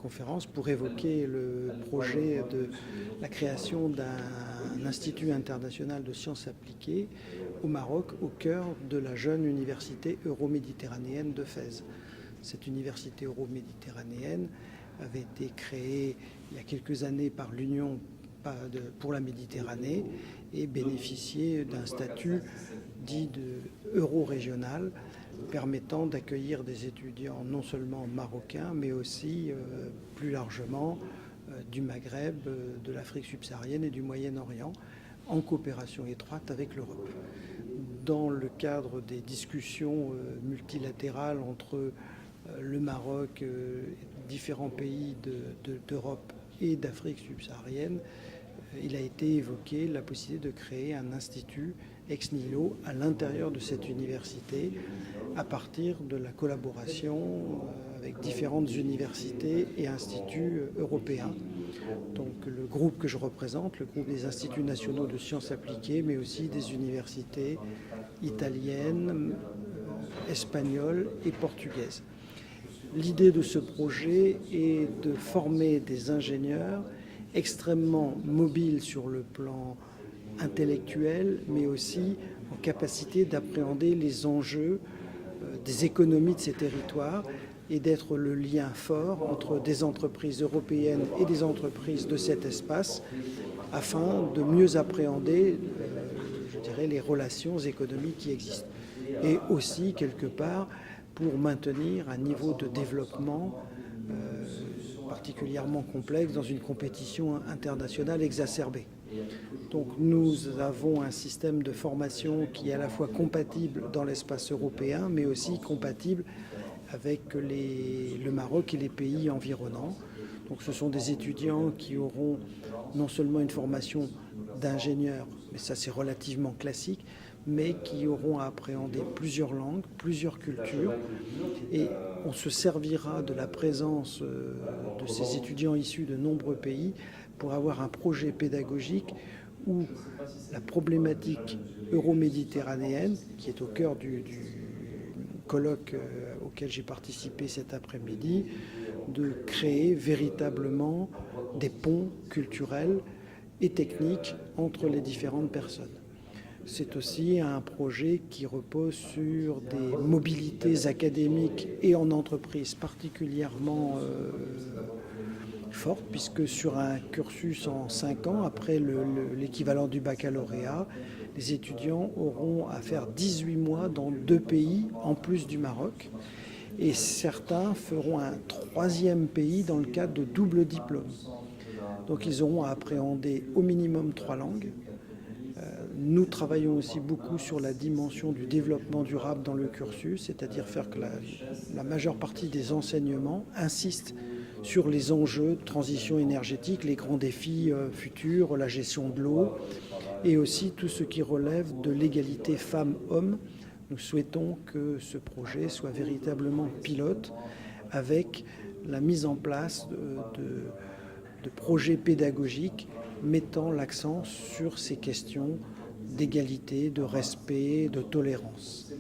conférence pour évoquer le projet de la création d'un institut international de sciences appliquées au Maroc, au cœur de la jeune université euro-méditerranéenne de Fès. Cette université euro-méditerranéenne avait été créée il y a quelques années par l'Union pour la Méditerranée et bénéficiait d'un statut dit euro-régional permettant d'accueillir des étudiants non seulement marocains mais aussi plus largement du Maghreb, de l'Afrique subsaharienne et du Moyen-Orient en coopération étroite avec l'Europe. Dans le cadre des discussions multilatérales entre le Maroc, différents pays d'Europe et d'Afrique subsaharienne, il a été évoqué la possibilité de créer un institut ex nihilo à l'intérieur de cette université à partir de la collaboration avec différentes universités et instituts européens. Donc le groupe que je représente, le groupe des instituts nationaux de sciences appliquées, mais aussi des universités italiennes, espagnoles et portugaises. L'idée de ce projet est de former des ingénieurs extrêmement mobiles sur le plan intellectuel, mais aussi en capacité d'appréhender les enjeux des économies de ces territoires et d'être le lien fort entre des entreprises européennes et des entreprises de cet espace afin de mieux appréhender, je dirais, les relations économiques qui existent. Et aussi, quelque part, pour maintenir un niveau de développement particulièrement complexe dans une compétition internationale exacerbée. Donc nous avons un système de formation qui est à la fois compatible dans l'espace européen, mais aussi compatible avec le Maroc et les pays environnants. Donc ce sont des étudiants qui auront non seulement une formation d'ingénieur, mais ça c'est relativement classique, mais qui auront à appréhender plusieurs langues, plusieurs cultures. Et on se servira de la présence de ces étudiants issus de nombreux pays pour avoir un projet pédagogique où la problématique euro-méditerranéenne, qui est au cœur du colloque auquel j'ai participé cet après-midi, de créer véritablement des ponts culturels et techniques entre les différentes personnes. C'est aussi un projet qui repose sur des mobilités académiques et en entreprise particulièrement fortes, puisque sur un cursus en 5 ans, après l'équivalent du baccalauréat, les étudiants auront à faire 18 mois dans 2 pays en plus du Maroc. Et certains feront un 3e pays dans le cadre de double diplôme. Donc ils auront à appréhender au minimum 3 langues. Nous travaillons aussi beaucoup sur la dimension du développement durable dans le cursus, c'est-à-dire faire que la majeure partie des enseignements insistent sur les enjeux de transition énergétique, les grands défis futurs, la gestion de l'eau et aussi tout ce qui relève de l'égalité femmes-hommes. Nous souhaitons que ce projet soit véritablement pilote avec la mise en place de projets pédagogiques mettant l'accent sur ces questions d'égalité, de respect, de tolérance.